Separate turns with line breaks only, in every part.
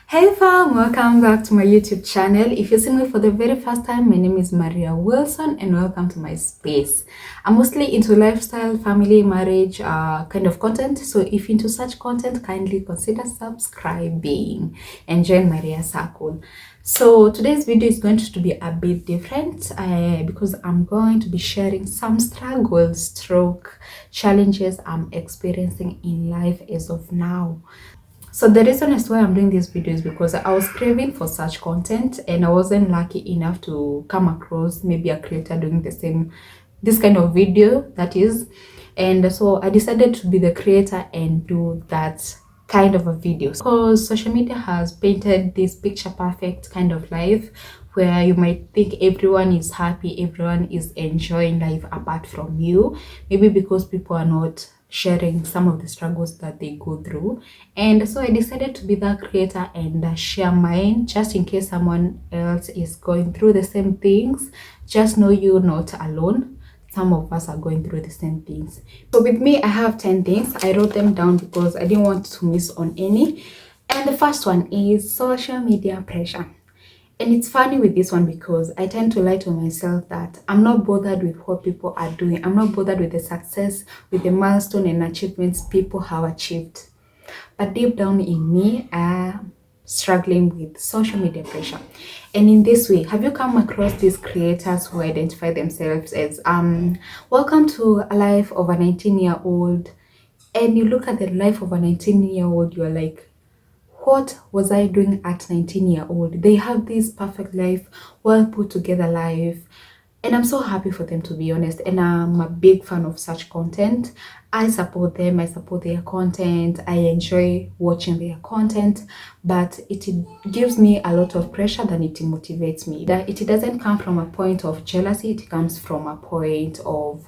Hey fam, welcome back to my YouTube channel. If you're seeing me for the very first time, my name is Maria Wilson and welcome to my space. I'm mostly into lifestyle, family, marriage kind of content. So if you're into such content, kindly consider subscribing and join Maria Circle. So today's video is going to be a bit different because I'm going to be sharing some struggles, stroke challenges I'm experiencing in life as of now. So the reason as to why I'm doing this video is because I was craving for such content and I wasn't lucky enough to come across maybe a creator doing this kind of video, that is. And so I decided to be the creator and do that kind of a video because social media has painted this picture perfect kind of life where you might think everyone is happy, everyone is enjoying life apart from you, maybe because people are not sharing some of the struggles that they go through. And so I decided to be that creator and share mine, just in case someone else is going through the same things. Just know you're not alone. Some of us are going through the same things. So with me, I have 10 things. I wrote them down because I didn't want to miss on any. And the first one is social media pressure. And it's funny with this one because I tend to lie to myself that I'm not bothered with what people are doing. I'm not bothered with the success, with the milestone and achievements people have achieved. But deep down in me, I'm struggling with social media pressure. And in this way, have you come across these creators who identify themselves as welcome to a life of a 19-year-old, and you look at the life of a 19-year-old, you're like, what was I doing at 19-year-old? They have this perfect life, well put together life. And I'm so happy for them, to be honest. And I'm a big fan of such content. I support them. I support their content. I enjoy watching their content. But it gives me a lot of pressure than it motivates me. That it doesn't come from a point of jealousy. It comes from a point of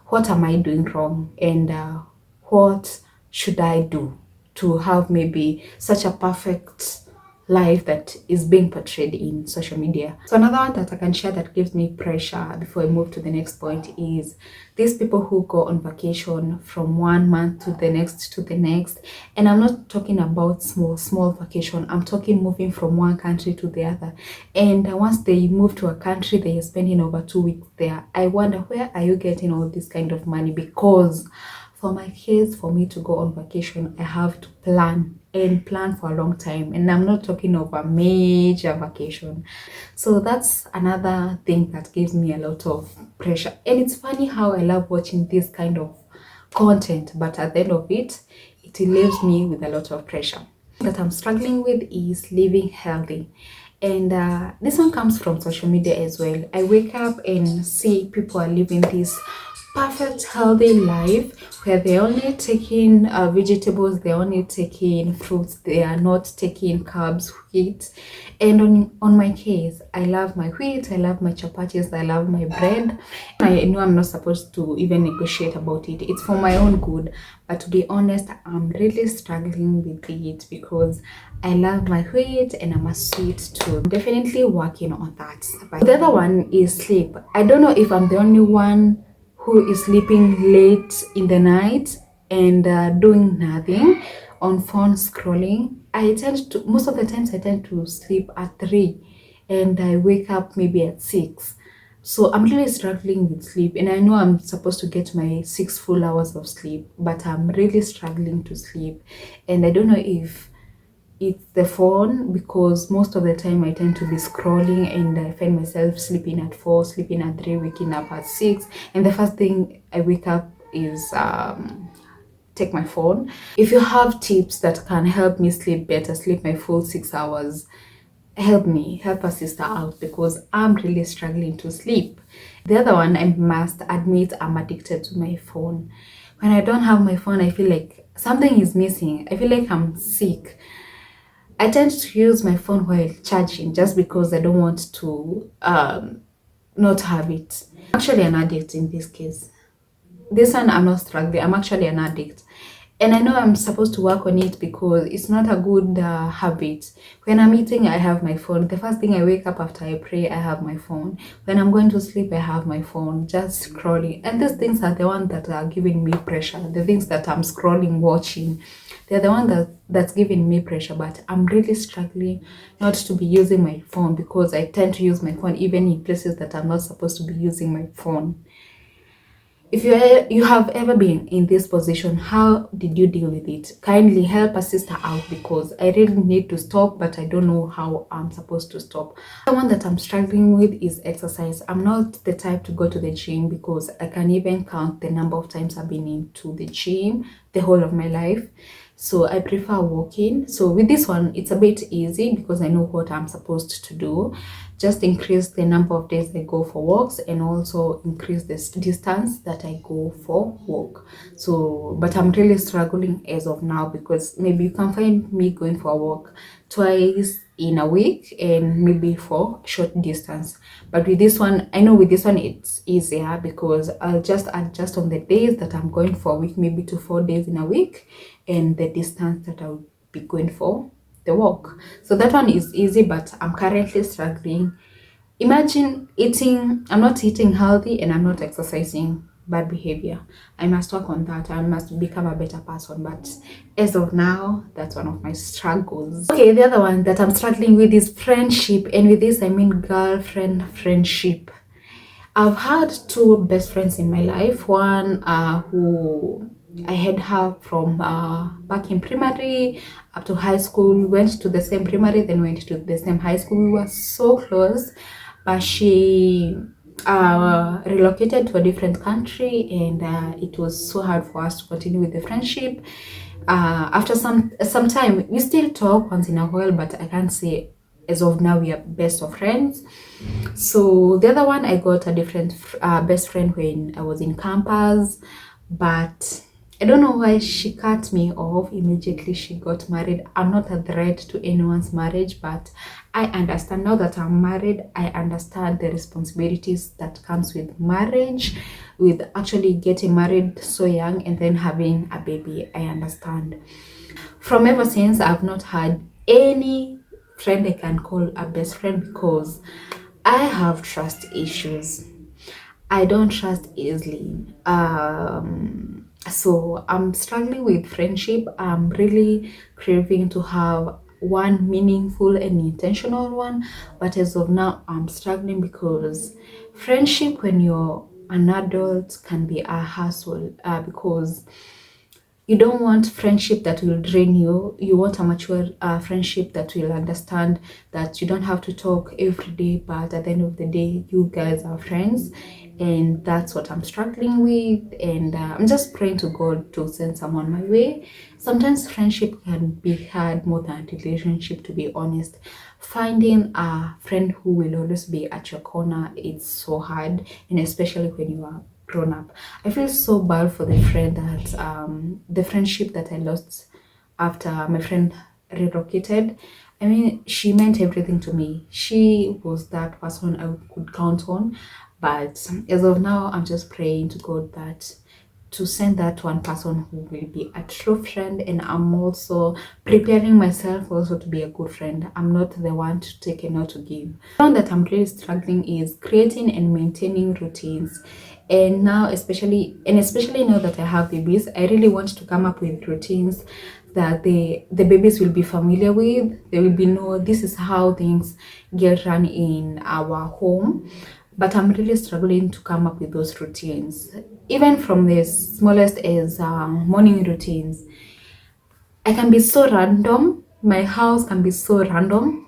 what am I doing wrong? And what should I do to have maybe such a perfect life that is being portrayed in social media. So another one that I can share that gives me pressure before I move to the next point is these people who go on vacation from 1 month to the next. And I'm not talking about small vacation. I'm talking moving from one country to the other. And once they move to a country, they are spending over 2 weeks there. I wonder, where are you getting all this kind of money? Because for my kids, for me to go on vacation, I have to plan for a long time. And I'm not talking of a major vacation. So that's another thing that gives me a lot of pressure. And it's funny how I love watching this kind of content, but at the end of it, it leaves me with a lot of pressure. That I'm struggling with is living healthy. And this one comes from social media as well. I wake up and see people are living this perfect healthy life where they're only taking vegetables, they're only taking fruits, they are not taking carbs, wheat. And on my case, I love my wheat, I love my chapatis, I love my bread. I know I'm not supposed to even negotiate about it. It's for my own good. But to be honest, I'm really struggling with it because I love my wheat and I'm a sweet tooth. Definitely working on that. But the other one is sleep. I don't know if I'm the only one who is sleeping late in the night and doing nothing on phone scrolling. Most of the times I tend to sleep at 3 and I wake up maybe at 6. So I'm really struggling with sleep, and I know I'm supposed to get my 6 full hours of sleep, but I'm really struggling to sleep. And I don't know if it's the phone, because most of the time I tend to be scrolling and I find myself sleeping at 4, sleeping at 3, waking up at 6, and the first thing I wake up is take my phone. If you have tips that can help me sleep better, sleep my full 6 hours, help a sister out, because I'm really struggling to sleep. The other one, I must admit, I'm addicted to my phone. When I don't have my phone, I feel like something is missing. I feel like I'm sick. I tend to use my phone while charging just because I don't want to not have it. I'm actually an addict in this case. This one, I'm not struggling. I'm actually an addict. And I know I'm supposed to work on it because it's not a good habit. When I'm eating, I have my phone. The first thing I wake up after I pray, I have my phone. When I'm going to sleep, I have my phone, just scrolling. And these things are the ones that are giving me pressure. The things that I'm scrolling, watching, they're the one that's giving me pressure. But I'm really struggling not to be using my phone because I tend to use my phone even in places that I'm not supposed to be using my phone. If you have ever been in this position, how did you deal with it? Kindly help a sister out because I really need to stop, but I don't know how I'm supposed to stop. The one that I'm struggling with is exercise. I'm not the type to go to the gym because I can even count the number of times I've been into the gym the whole of my life. So I prefer walking. So with this one, it's a bit easy because I know what I'm supposed to do. Just increase the number of days I go for walks and also increase the distance that I go for walk. So, but I'm really struggling as of now because maybe you can find me going for a walk twice in a week and maybe for short distance. But with this one, I know with this one it's easier because I'll just adjust on the days that I'm going for a week, maybe to 4 days in a week, and the distance that I'll be going for the walk. So that one is easy, but I'm currently struggling. Imagine eating, I'm not eating healthy and I'm not exercising. Bad behavior. I must work on that. I must become a better person. But as of now, that's one of my struggles. Okay, the other one that I'm struggling with is friendship. And with this, I mean girlfriend friendship. I've had two best friends in my life. One who I had her from back in primary up to high school. We went to the same primary, then went to the same high school. We were so close, but she relocated to a different country, and it was so hard for us to continue with the friendship. After some time, we still talk once in a while, but I can't say as of now we are best of friends. So the other one, I got a different best friend when I was in campus, but I don't know why she cut me off immediately she got married. I'm not a threat to anyone's marriage, but I understand now that I'm married. I understand the responsibilities that comes with marriage, with actually getting married so young and then having a baby. I understand. From ever since, I've not had any friend I can call a best friend because I have trust issues. I don't trust easily. So I'm struggling with friendship. I'm really craving to have one meaningful and intentional one, but as of now, I'm struggling because friendship when you're an adult can be a hassle because you don't want friendship that will drain you. You want a mature friendship that will understand that you don't have to talk every day, but at the end of the day, you guys are friends. And that's what I'm struggling with. And I'm just praying to God to send someone my way. Sometimes friendship can be hard more than a relationship, to be honest. Finding a friend who will always be at your corner, it's so hard, and especially when you are grown up. I feel so bad for the friend that the friendship that I lost after my friend relocated. I mean, she meant everything to me. She was that person I could count on. But as of now, I'm just praying to God that to send that one person who will be a true friend, and I'm also preparing myself also to be a good friend. I'm not the one to take and not to give. The one that I'm really struggling is creating and maintaining routines. And now especially now that I have babies, I really want to come up with routines that the babies will be familiar with. They will be know this is how things get run in our home. But I'm really struggling to come up with those routines, even from the smallest as morning routines. I can be so random. My house can be so random,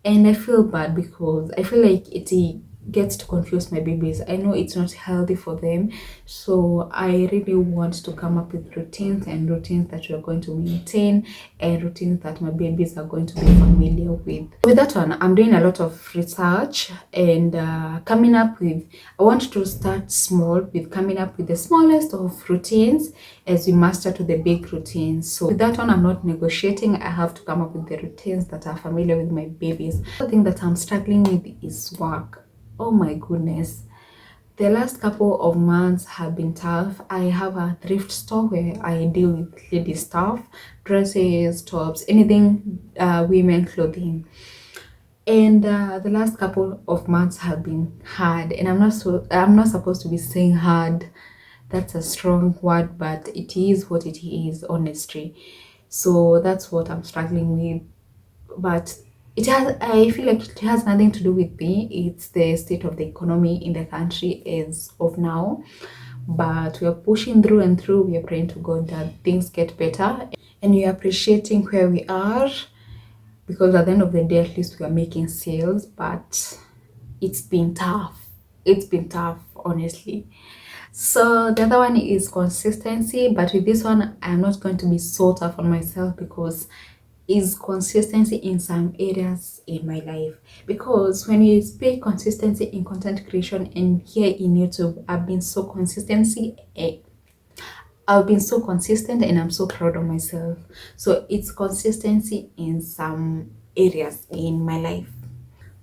and I feel bad because I feel like it gets to confuse my babies. I know it's not healthy for them, so I really want to come up with routines, and routines that we're going to maintain, and routines that my babies are going to be familiar with that one. I'm doing a lot of research and coming up with, I want to start small with coming up with the smallest of routines as we master to the big routines. So with that one, I'm not negotiating. I have to come up with the routines that are familiar with my babies. The thing that I'm struggling with is work. Oh my goodness. The last couple of months have been tough. I have a thrift store where I deal with lady stuff, dresses, tops, anything women clothing. And the last couple of months have been hard, and I'm not supposed to be saying hard. That's a strong word, but it is what it is, honestly. So that's what I'm struggling with. But I feel like it has nothing to do with me. It's the state of the economy in the country as of now. But we are pushing through and through. We are praying to God that things get better, and we are appreciating where we are, because at the end of the day, at least we are making sales. But it's been tough. It's been tough, honestly. So the other one is consistency, but with this one, I'm not going to be so tough on myself, because is consistency in some areas in my life. Because when you speak consistency in content creation and here in YouTube, I've been so consistent, and I'm so proud of myself. So it's consistency in some areas in my life.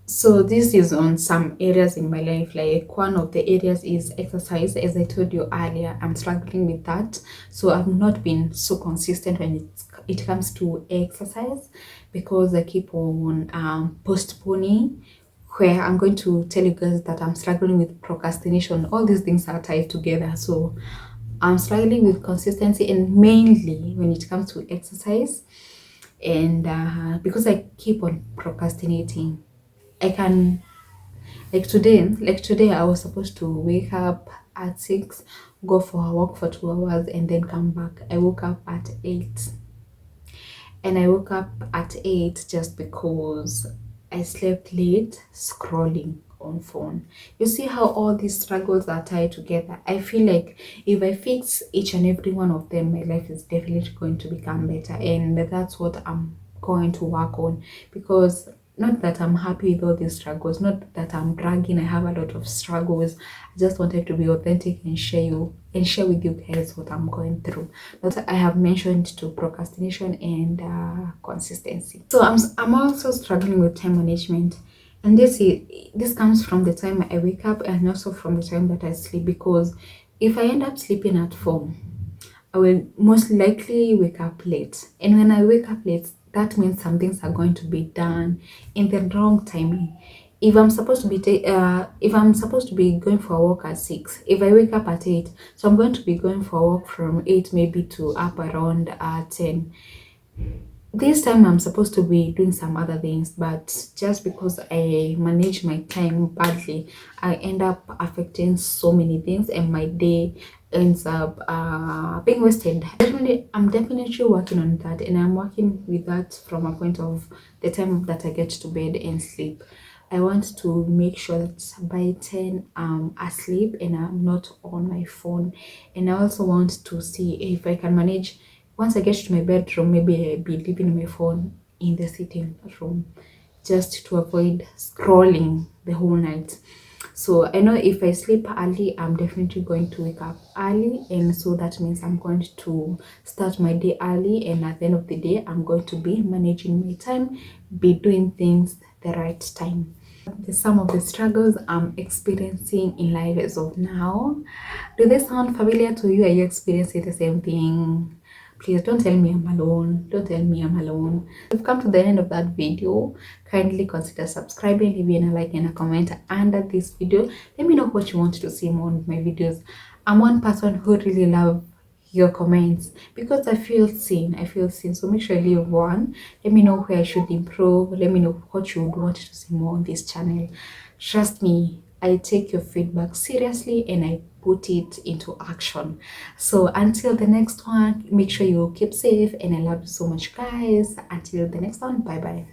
So this is on some areas in my life. Like, one of the areas is exercise. As I told you earlier, I'm struggling with that. So I've not been so consistent when it comes to exercise, because I keep on postponing. Where I'm going to tell you guys that I'm struggling with procrastination. All these things are tied together. So I'm struggling with consistency, and mainly when it comes to exercise. And because I keep on procrastinating, I can, like today I was supposed to wake up at 6, go for a walk for 2 hours, and then come back. I woke up at 8, and I woke up at 8 just because I slept late scrolling on phone. You see how all these struggles are tied together. I feel like if I fix each and every one of them, my life is definitely going to become better, and that's what I'm going to work on. Because not that I'm happy with all these struggles, not that I'm bragging, I have a lot of struggles. I just wanted to be authentic and share with you guys what I'm going through. But I have mentioned to procrastination and consistency. So I'm also struggling with time management. And this comes from the time I wake up, and also from the time that I sleep. Because if I end up sleeping at 4, I will most likely wake up late. And when I wake up late, that means some things are going to be done in the wrong timing. If I'm supposed to be going for a walk at 6, if I wake up at 8, so I'm going to be going for a walk from 8 maybe to up around 10. This time I'm supposed to be doing some other things, but just because I manage my time badly, I end up affecting so many things, and my day ends up being wasted. I'm definitely working on that, and I'm working with that from a point of the time that I get to bed and sleep. I want to make sure that by 10 I'm asleep and I'm not on my phone. And I also want to see if I can manage, once I get to my bedroom, maybe I'll be leaving my phone in the sitting room, just to avoid scrolling the whole night. So I know if I sleep early, I'm definitely going to wake up early, and so that means I'm going to start my day early, and at the end of the day, I'm going to be managing my time, be doing things the right time. Some of the struggles I'm experiencing in life as of now. Do they sound familiar to you? Are you experiencing the same thing? Please don't tell me I'm alone. Don't tell me I'm alone. We've come to the end of that video. Kindly consider subscribing, leaving a like and a comment under this video. Let me know what you want to see more of my videos. I'm one person who really love your comments, because I feel seen. So make sure you leave one. Let me know where I should improve. Let me know what you would want to see more on this channel. Trust me, I take your feedback seriously, and I put it into action. So until the next one, make sure you keep safe, and I love you so much, guys. Until the next one, bye bye.